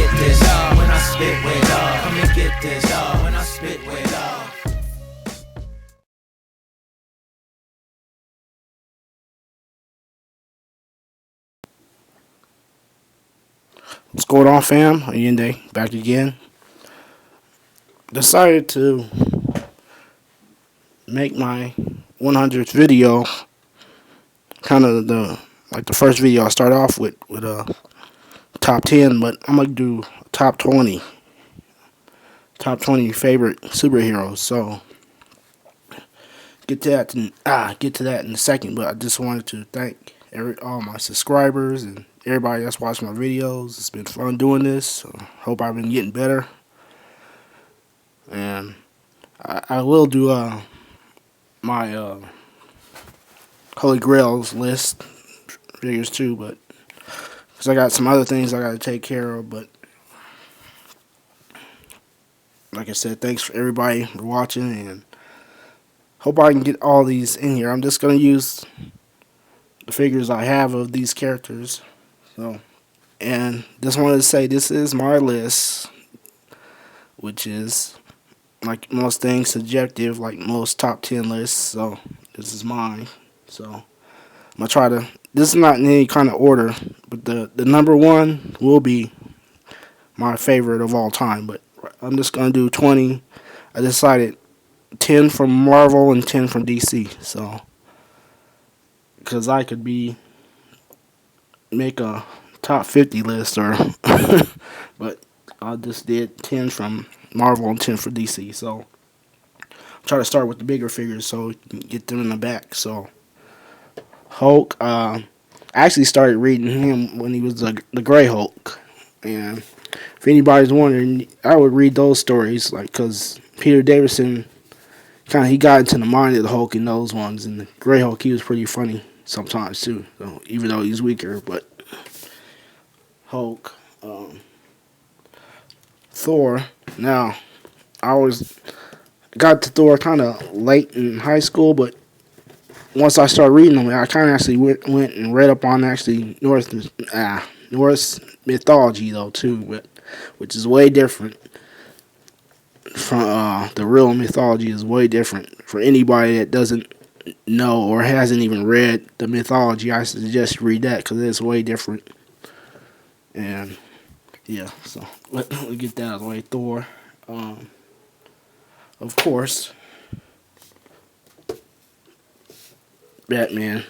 get this when I spit with come and get this when I spit with What's going on, fam? AYINDI'S back again. Decided to make my 100th video kind of the first video I start off with top 10, but I'm gonna do top 20 favorite superheroes. So get to that in a second. But I just wanted to thank all my subscribers and everybody that's watched my videos. It's been fun doing this. So hope I've been getting better. And I will do my Holy Grails list figures too, but because I got some other things I got to take care of. But like I said, thanks for everybody for watching, and hope I can get all these in here. I'm just gonna use the figures I have of these characters. So, and just wanted to say this is my list, which is, like most things, subjective, like most top 10 lists. So this is mine. So I'm gonna try to. This is not in any kind of order, but the number one will be my favorite of all time. But I'm just gonna do 20. I decided 10 from Marvel and 10 from DC. So because I could make a top 50 list, or but I just did 10 from Marvel and 10 for DC. So I'll try to start with the bigger figures so you can get them in the back. So Hulk, I actually started reading him when he was the Gray Hulk, and if anybody's wondering, I would read those stories, like, because Peter Davison he got into the mind of the Hulk in those ones, and the Gray Hulk, he was pretty funny sometimes too, so even though he's weaker. But Hulk, Thor. Now, I always got to Thor kind of late in high school, but once I started reading them, I kind of actually went and read up on actually Norse mythology though too, which is way different from the real mythology. Is way different for anybody that doesn't know or hasn't even read the mythology. I suggest you read that because it's way different. And yeah, so let me get that out of the way. Thor, of course, Batman.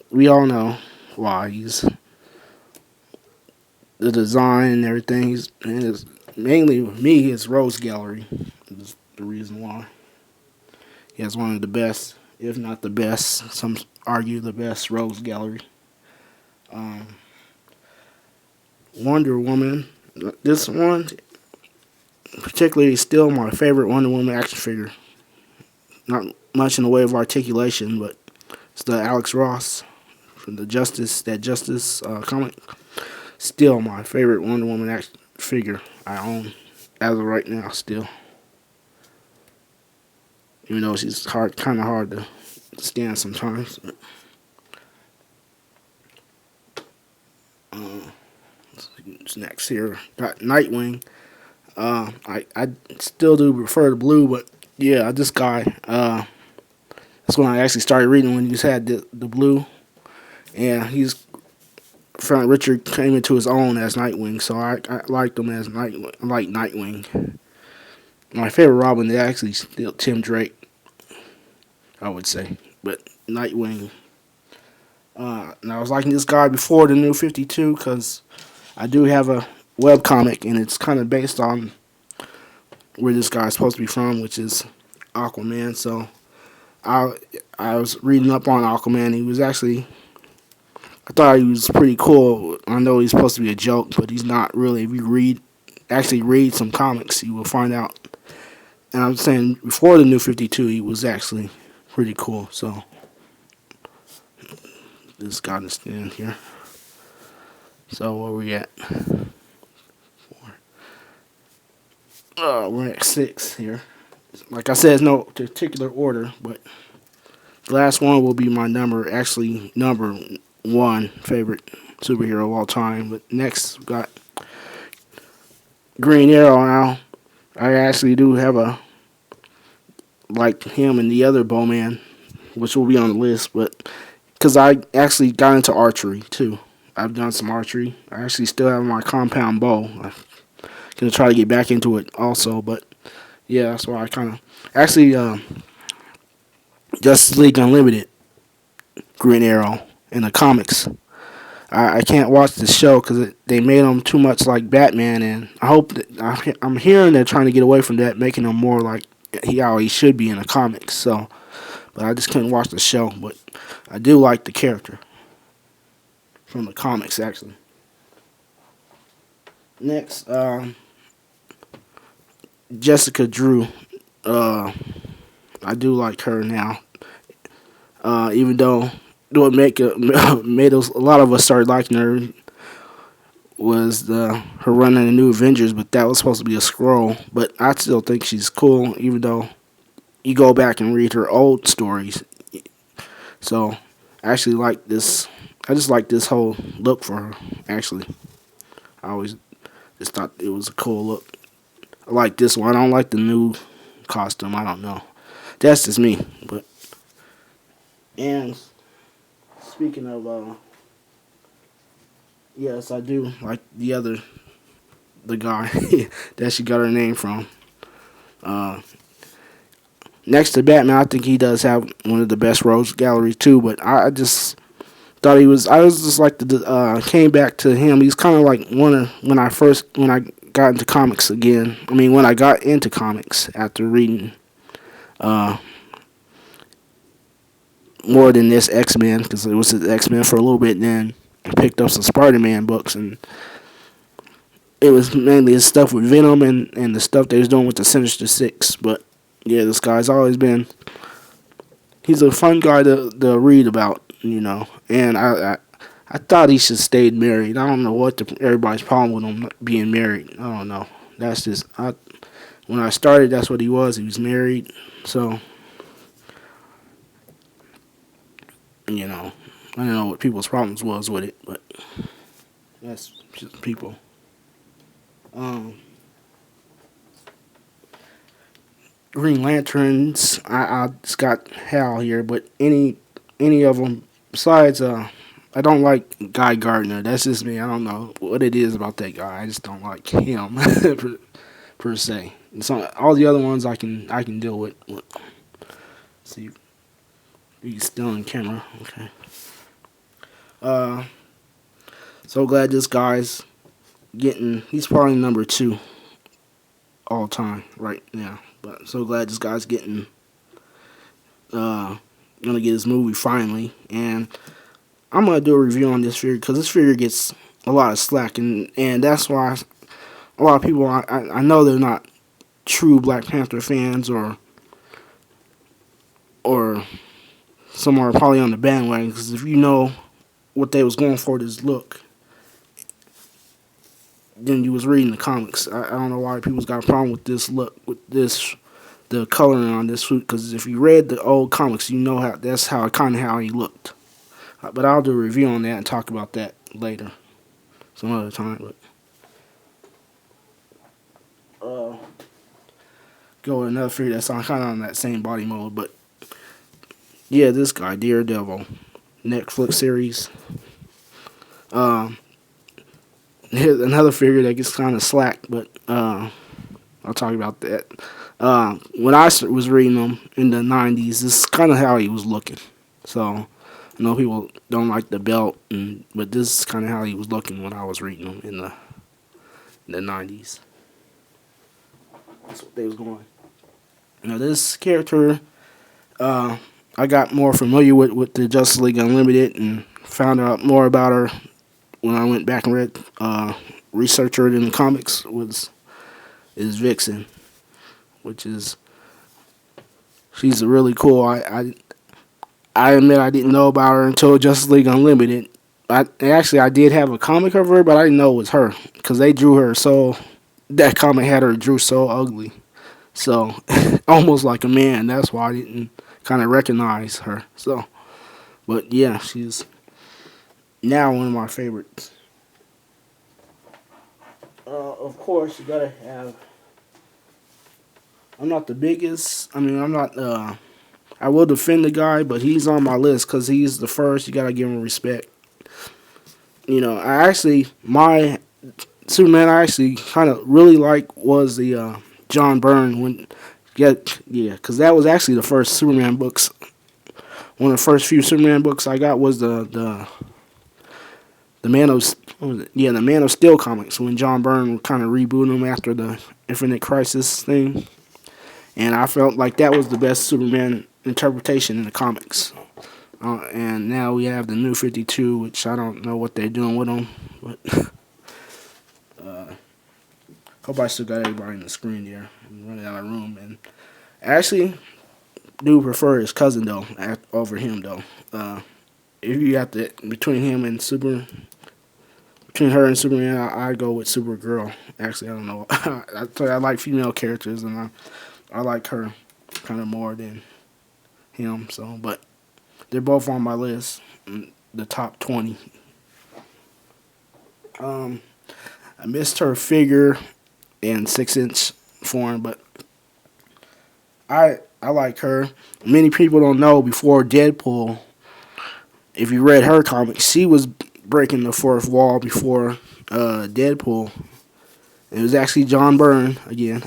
We all know why. He's the design and everything. It's mainly with me, his Rose Gallery is the reason why. He has one of the best, if not the best, some argue the best Rose Gallery. Wonder Woman. This one, particularly, is still my favorite Wonder Woman action figure. Not much in the way of articulation, but it's the Alex Ross from the Justice comic. Still my favorite Wonder Woman action figure I own as of right now. Still, even though she's kind of hard to stand sometimes. What's next here? Got Nightwing. I still do prefer the blue, but yeah, this guy. That's when I actually started reading, when he just had the blue, and Richard came into his own as Nightwing, so I liked him as Nightwing. I like Nightwing. My favorite Robin is actually still Tim Drake, I would say, but Nightwing. And I was liking this guy before the New 52 because I do have a webcomic, and it's kind of based on where this guy's supposed to be from, which is Aquaman. So I was reading up on Aquaman. He was actually, I thought he was pretty cool. I know he's supposed to be a joke, but he's not really. If you actually read some comics, you will find out. And I'm saying before the New 52, he was actually pretty cool. So this guy to stand here. So where we at? 4. We're at 6 here. Like I said, it's no particular order, but the last one will be my number 1 favorite superhero of all time. But next, we got Green Arrow now. I actually do have a like him and the other Bowman, which will be on the list, but because I actually got into archery too. I've done some archery. I actually still have my compound bow. I'm gonna try to get back into it also, but yeah, that's why I kind of actually Justice League Unlimited, Green Arrow in the comics. I can't watch the show because they made him too much like Batman, and I hope that I'm hearing they're trying to get away from that, making him more like how he should be in the comics. So, but I just couldn't watch the show. But I do like the character from the comics actually. Next, Jessica Drew. I do like her now, even though what made us, a lot of us started liking her was her run in the New Avengers, but that was supposed to be a scroll. But I still think she's cool, even though you go back and read her old stories. So I actually like this. I just like this whole look for her. Actually, I always just thought it was a cool look. I like this one. I don't like the new costume. I don't know. That's just me. But and speaking of yes, I do like the guy that she got her name from. Uh, Next to Batman, I think he does have one of the best rogues galleries too. But I just thought he was. I was just like came back to him. He's kind of like one of when I got into comics again. I mean, when I got into comics after reading more than this X-Men, because it was X-Men for a little bit. Then I picked up some Spider-Man books, and it was mainly his stuff with Venom and the stuff they was doing with the Sinister Six. But yeah, this guy's always been. He's a fun guy to read about, And I thought he should stayed married. I don't know what everybody's problem with him not being married. I don't know. That's just when I started. That's what he was. He was married. So I don't know what people's problems was with it, but that's just people. Green Lanterns. I just got Hal here, but any of them besides I don't like Guy Gardner. That's just me. I don't know what it is about that guy. I just don't like him per se. And so all the other ones I can deal with. See, he's still on camera. Okay. So glad this guy's getting. He's probably number 2 all time right now. But so glad this guy's getting. Gonna get his movie finally, and I'm gonna do a review on this figure because this figure gets a lot of slack, and that's why a lot of people I know they're not true Black Panther fans or some are probably on the bandwagon because if you know what they was going for this look, then you was reading the comics. I don't know why people's got a problem with this look the coloring on this suit because if you read the old comics, you know that's how he looked. But I'll do a review on that and talk about that later, some other time. But go with another figure that's kind of on that same body mode. But yeah, this guy, Daredevil, Netflix series. Here's another figure that gets kind of slack, but I'll talk about that. When I was reading him in the 90s, this is kind of how he was looking. So I know people don't like the belt, but this is kind of how he was looking when I was reading him in the 90s. That's what they was going. Now this character, I got more familiar with the Justice League Unlimited and found out more about her when I went back and researched her in the comics is Vixen, which is she's really cool. I admit I didn't know about her until Justice League Unlimited. I did have a comic of her, but I didn't know it was her because they drew her so that comic had her drew so ugly, so almost like a man. That's why I didn't kind of recognize her. So, but yeah, she's now one of my favorites. Of course, you gotta have. I'm not the biggest. I mean, I'm not. I will defend the guy, but he's on my list because he's the first. You gotta give him respect. You know, my Superman I actually kind of really like was the John Byrne when. Yeah, because that was actually the first Superman books. One of the first few Superman books I got was the Man of what was it? Yeah, the Man of Steel comics when John Byrne kind of rebooted them after the Infinite Crisis thing, and I felt like that was the best Superman interpretation in the comics. And now we have the New 52, which I don't know what they're doing with them, but hope I still got everybody in the screen there. I'm running out of room, and actually do prefer his cousin though over him though. If you have to between her and Superman, I go with Supergirl. Actually, I don't know. I like female characters, and I like her kind of more than him. So, but they're both on my list, the top 20. I missed her figure in 6-inch form, but I like her. Many people don't know before Deadpool. If you read her comics, she was breaking the fourth wall before Deadpool. It was actually John Byrne again.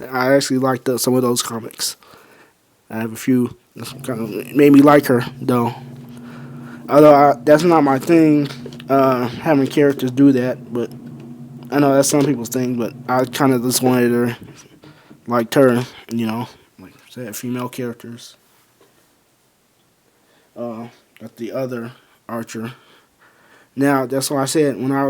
I actually liked some of those comics. I have a few. That's kind of made me like her though. Although that's not my thing, having characters do that. But I know that's some people's thing. But I kind of just wanted her, liked her. You know, like I said, female characters. Got the other Archer. Now that's why I said when I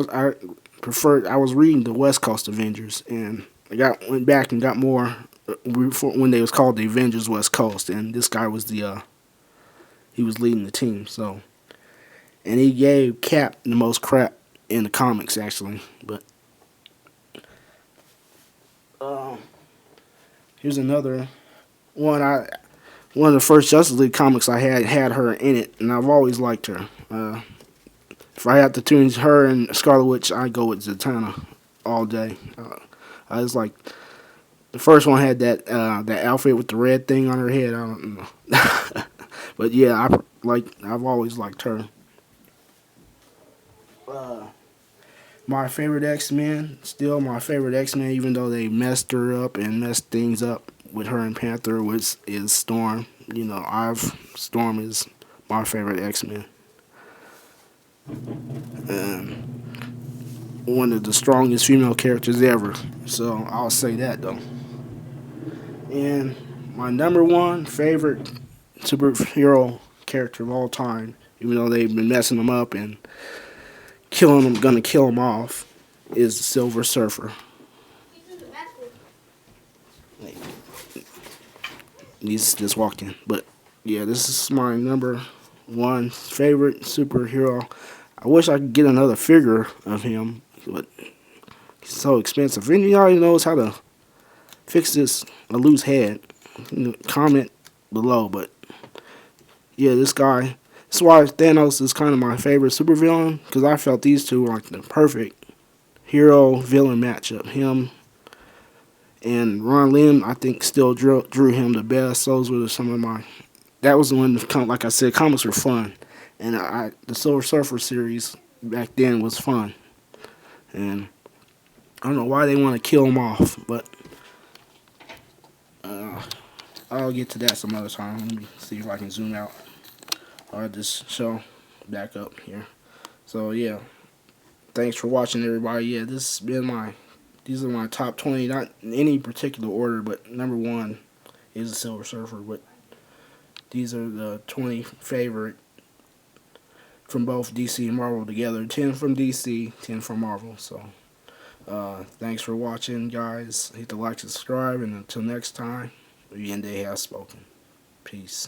was reading the West Coast Avengers, and went back and got more when they was called the Avengers West Coast, and this guy was he was leading the team. So, and he gave Cap the most crap in the comics actually. But here's another one. One of the first Justice League comics I had her in it, and I've always liked her. If I had to choose her and Scarlet Witch, I'd go with Zatanna all day. I was like, the first one had that outfit with the red thing on her head. I don't know, but yeah, I've always liked her. My favorite X-Men, still my favorite X-Men, even though they messed her up and messed things up with her and Panther, is Storm. You know, Storm is my favorite X-Men. One of the strongest female characters ever. So I'll say that though. And my number one favorite superhero character of all time, even though they've been messing them up and gonna kill him off, is the Silver Surfer. He's just walked in. But yeah, this is my number one favorite superhero. I wish I could get another figure of him, but he's so expensive. If anybody knows how to fix a loose head, comment below. But yeah, this guy. That's why Thanos is kind of my favorite supervillain, because I felt these two were like the perfect hero-villain matchup. Him and Ron Lim, I think, still drew him the best. Those were some of my. That was the one. Like I said, comics were fun, and the Silver Surfer series back then was fun. And I don't know why they want to kill him off, but I'll get to that some other time. Let me see if I can zoom out or just show back up here. So yeah, thanks for watching, everybody. Yeah, these are my top 20, not in any particular order, but number one is the Silver Surfer. But these are the 20 favorite from both DC and Marvel together. 10 from DC, 10 from Marvel. So thanks for watching, guys. Hit the like, subscribe, and until next time, Yende has spoken. Peace.